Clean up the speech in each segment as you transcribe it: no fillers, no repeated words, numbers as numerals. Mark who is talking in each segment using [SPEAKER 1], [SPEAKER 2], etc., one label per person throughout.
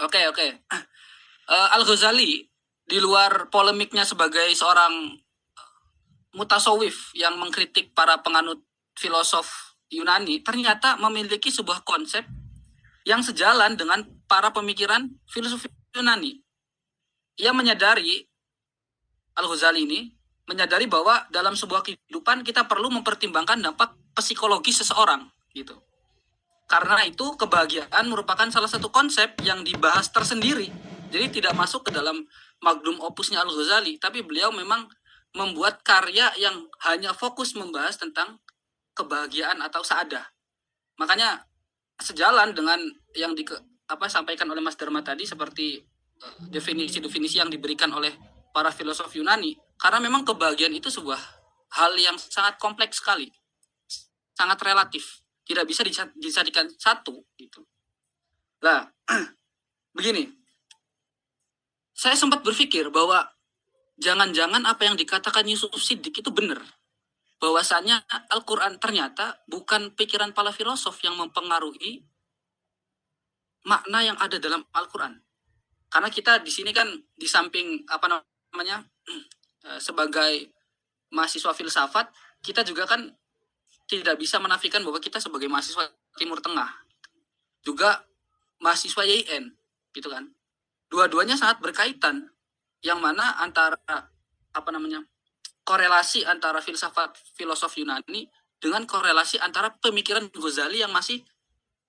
[SPEAKER 1] Oke. Al-Ghazali di luar polemiknya sebagai seorang mutasawif yang mengkritik para penganut filosof Yunani, ternyata memiliki sebuah konsep yang sejalan dengan para pemikiran filosofi Yunani. Ia menyadari, Al-Ghazali ini menyadari bahwa dalam sebuah kehidupan kita perlu mempertimbangkan dampak psikologis seseorang gitu. Karena itu kebahagiaan merupakan salah satu konsep yang dibahas tersendiri. Jadi tidak masuk ke dalam magnum opusnya Al-Ghazali, tapi beliau memang membuat karya yang hanya fokus membahas tentang kebahagiaan atau saadah. Makanya sejalan dengan yang sampaikan oleh Mas Dharma tadi, seperti definisi-definisi yang diberikan oleh para filosof Yunani, karena memang kebahagiaan itu sebuah hal yang sangat kompleks sekali, sangat relatif, tidak bisa dijadikan satu gitu. Nah, begini, saya sempat berpikir bahwa jangan-jangan apa yang dikatakan Yusuf Siddiq itu benar, bahwasannya Al-Quran ternyata bukan pikiran para filosof yang mempengaruhi makna yang ada dalam Al-Quran. Karena kita di sini kan di samping sebagai mahasiswa filsafat, kita juga kan tidak bisa menafikan bahwa kita sebagai mahasiswa Timur Tengah juga mahasiswa YIN, gitu kan. Dua-duanya sangat berkaitan, yang mana antara korelasi antara filsafat filosof Yunani dengan korelasi antara pemikiran Ghazali yang masih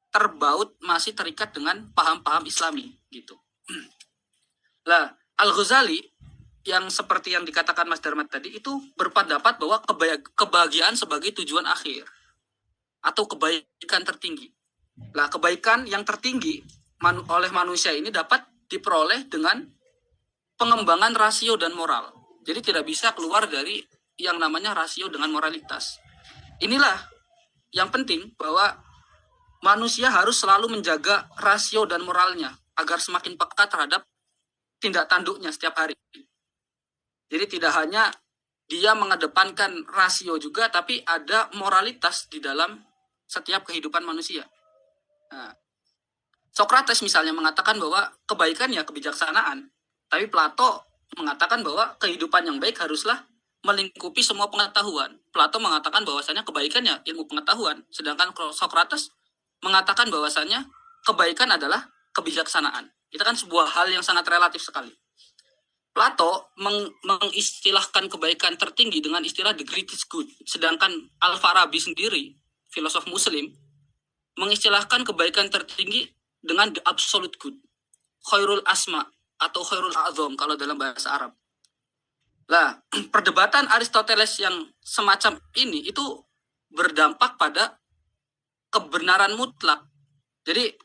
[SPEAKER 1] terbaut, masih terikat dengan paham-paham Islami gitu. Lah, Al-Ghazali yang seperti yang dikatakan Mas Dharma tadi itu berpendapat bahwa kebahagiaan sebagai tujuan akhir atau kebaikan tertinggi. Lah, kebaikan yang tertinggi oleh manusia ini dapat diperoleh dengan pengembangan rasio dan moral. Jadi tidak bisa keluar dari yang namanya rasio dengan moralitas. Inilah yang penting, bahwa manusia harus selalu menjaga rasio dan moralnya agar semakin peka terhadap tindak tanduknya setiap hari. Jadi tidak hanya dia mengedepankan rasio juga, tapi ada moralitas di dalam setiap kehidupan manusia. Nah, Socrates misalnya mengatakan bahwa kebaikan ya kebijaksanaan, tapi Plato mengatakan bahwa kehidupan yang baik haruslah melingkupi semua pengetahuan. Plato mengatakan bahwasanya kebaikan ya ilmu pengetahuan, sedangkan Socrates mengatakan bahwasanya kebaikan adalah kebijaksanaan. Itu kan sebuah hal yang sangat relatif sekali. Plato mengistilahkan kebaikan tertinggi dengan istilah the greatest good, sedangkan Al-Farabi sendiri, filosof muslim, mengistilahkan kebaikan tertinggi dengan the absolute good, khairul asma atau khairul a'zam kalau dalam bahasa Arab. Nah, perdebatan Aristoteles yang semacam ini itu berdampak pada kebenaran mutlak. Jadi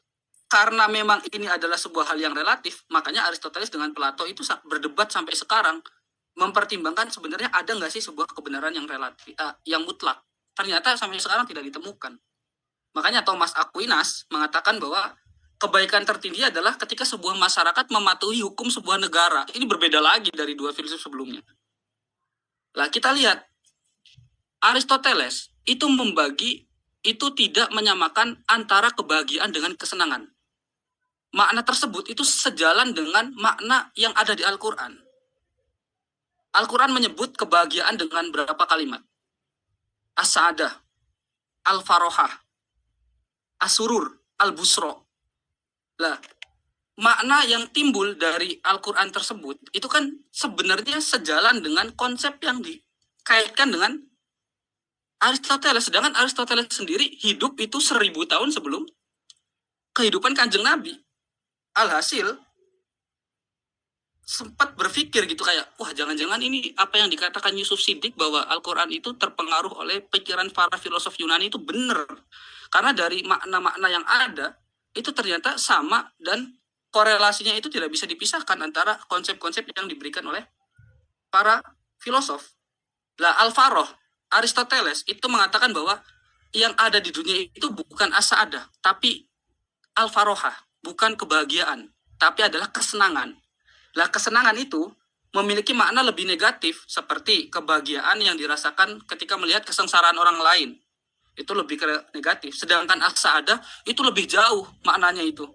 [SPEAKER 1] karena memang ini adalah sebuah hal yang relatif, makanya Aristoteles dengan Plato itu berdebat sampai sekarang, mempertimbangkan sebenarnya ada nggak sih sebuah kebenaran yang relatif, yang mutlak. Ternyata sampai sekarang tidak ditemukan. Makanya Thomas Aquinas mengatakan bahwa kebaikan tertinggi adalah ketika sebuah masyarakat mematuhi hukum sebuah negara. Ini berbeda lagi dari dua filsuf sebelumnya. Lah, kita lihat Aristoteles itu tidak menyamakan antara kebahagiaan dengan kesenangan. Makna tersebut itu sejalan dengan makna yang ada di Al-Quran. Al-Quran menyebut kebahagiaan dengan berapa kalimat? As-sa'adah, al-farohah, as-surur, al-busro. Lah, makna yang timbul dari Al-Quran tersebut itu kan sebenarnya sejalan dengan konsep yang dikaitkan dengan Aristoteles. Sedangkan Aristoteles sendiri hidup itu 1000 tahun sebelum kehidupan Kanjeng Nabi. Alhasil sempat berpikir gitu kayak, wah jangan-jangan ini apa yang dikatakan Yusuf Siddiq bahwa Al-Quran itu terpengaruh oleh pikiran para filosof Yunani itu benar. Karena dari makna-makna yang ada itu ternyata sama dan korelasinya itu tidak bisa dipisahkan antara konsep-konsep yang diberikan oleh para filosof. Lah, Al-Faroh, Aristoteles itu mengatakan bahwa yang ada di dunia itu bukan as-sa'adah, tapi al-farohah, bukan kebahagiaan, tapi adalah kesenangan. Lah, kesenangan itu memiliki makna lebih negatif, seperti kebahagiaan yang dirasakan ketika melihat kesengsaraan orang lain. Itu lebih ke negatif. Sedangkan as-sa'adah itu lebih jauh maknanya itu.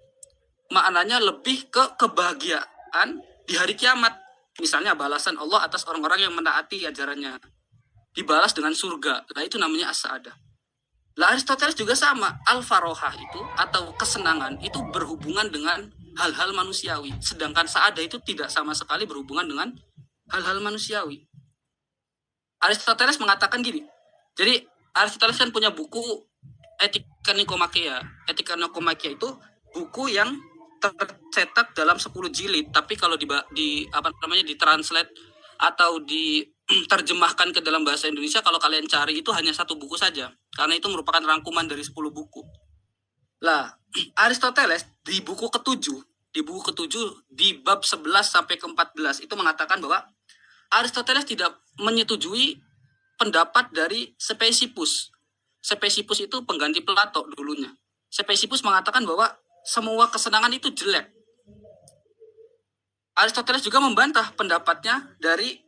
[SPEAKER 1] maknanya lebih ke kebahagiaan di hari kiamat. Misalnya balasan Allah atas orang-orang yang menaati ajarannya, dibalas dengan surga. Nah, itu namanya as-sa'adah. Lah Aristoteles juga sama. Al-farohah itu atau kesenangan itu berhubungan dengan hal-hal manusiawi. Sedangkan sa'adah itu tidak sama sekali berhubungan dengan hal-hal manusiawi. Aristoteles mengatakan gini. Jadi Aristoteles kan punya buku Etika Nikomakia. Etika Nikomakia itu buku yang tercetak dalam 10 jilid, tapi kalau ditranslate atau diterjemahkan ke dalam bahasa Indonesia, kalau kalian cari itu hanya satu buku saja, karena itu merupakan rangkuman dari 10 buku. Lah, Aristoteles di buku ketujuh di bab 11 sampai ke 14 itu mengatakan bahwa Aristoteles tidak menyetujui pendapat dari Spesipus. Spesipus itu pengganti Plato dulunya. Spesipus mengatakan bahwa semua kesenangan itu jelek. Aristoteles juga membantah pendapatnya dari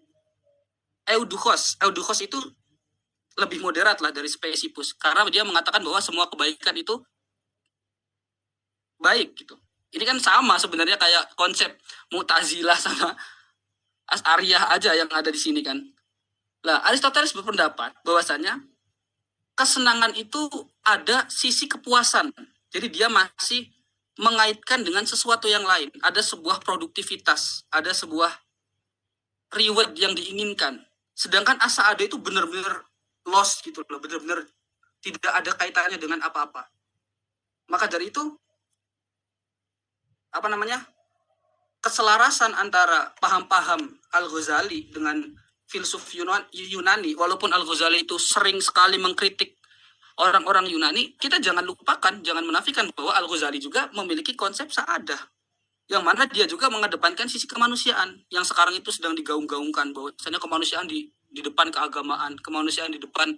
[SPEAKER 1] Euduchos. Euduchos itu lebih moderat lah dari Spesipus, karena dia mengatakan bahwa semua kebaikan itu baik gitu. Ini kan sama sebenarnya kayak konsep Mu'tazilah sama Asy'ariyah aja yang ada di sini kan. Lah, Aristoteles berpendapat bahwasanya kesenangan itu ada sisi kepuasan. Jadi dia masih mengaitkan dengan sesuatu yang lain. Ada sebuah produktivitas, ada sebuah reward yang diinginkan. Sedangkan as-sa'adah itu benar-benar lost gitu loh, benar-benar tidak ada kaitannya dengan apa-apa. Maka dari itu keselarasan antara paham-paham Al-Ghazali dengan filsuf Yunani, walaupun Al-Ghazali itu sering sekali mengkritik orang-orang Yunani, kita jangan lupakan, jangan menafikan bahwa Al-Ghazali juga memiliki konsep sa'adah, yang mana dia juga mengedepankan sisi kemanusiaan yang sekarang itu sedang digaung-gaungkan, bahwa misalnya kemanusiaan di depan keagamaan, kemanusiaan di depan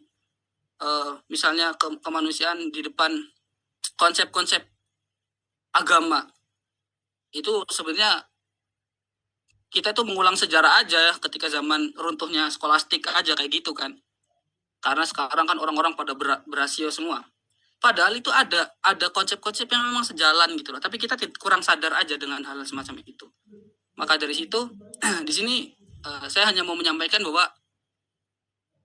[SPEAKER 1] misalnya kemanusiaan di depan konsep-konsep agama. Itu sebenarnya kita tuh mengulang sejarah aja ketika zaman runtuhnya skolastik aja kayak gitu kan. Karena sekarang kan orang-orang pada berasio semua. Padahal itu ada konsep-konsep yang memang sejalan gitu loh. Tapi kita kurang sadar aja dengan hal semacam itu. Maka dari situ di sini saya hanya mau menyampaikan bahwa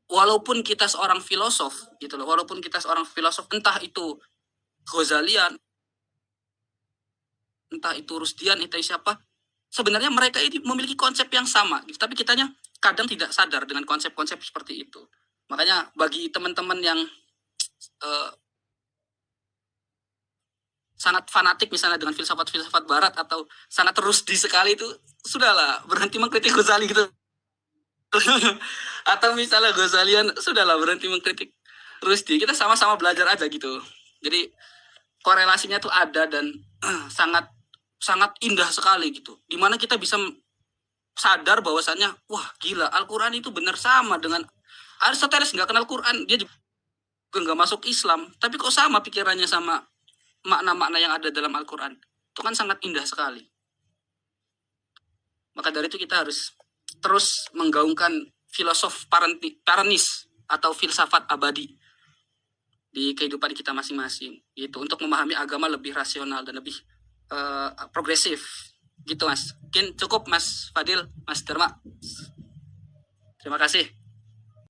[SPEAKER 1] walaupun kita seorang filosof gitu loh, walaupun kita seorang filosof, entah itu Ghazalian, entah itu Rusdian, entah siapa, sebenarnya mereka ini memiliki konsep yang sama, gitu. Tapi kitanya kadang tidak sadar dengan konsep-konsep seperti itu. Makanya bagi teman-teman yang sangat fanatik misalnya dengan filsafat-filsafat barat atau sangat Rusdi sekali, itu sudahlah, berhenti mengkritik Ghazali gitu. Atau misalnya Ghazalian, sudahlah, berhenti mengkritik Rusdi. Kita sama-sama belajar aja gitu. Jadi korelasinya tuh ada dan sangat indah sekali gitu. Dimana kita bisa sadar bahwasannya, wah gila, Al-Quran itu benar sama dengan Aristoteles. Nggak kenal Quran, dia juga nggak masuk Islam, tapi kok sama pikirannya sama makna-makna yang ada dalam Al-Quran. Itu kan sangat indah sekali. Maka dari itu kita harus terus menggaungkan filosof paranis atau filsafat abadi di kehidupan kita masing-masing gitu, untuk memahami agama lebih rasional dan lebih progresif gitu Mas. Mungkin cukup Mas Fadil, Mas Dharma. Terima kasih.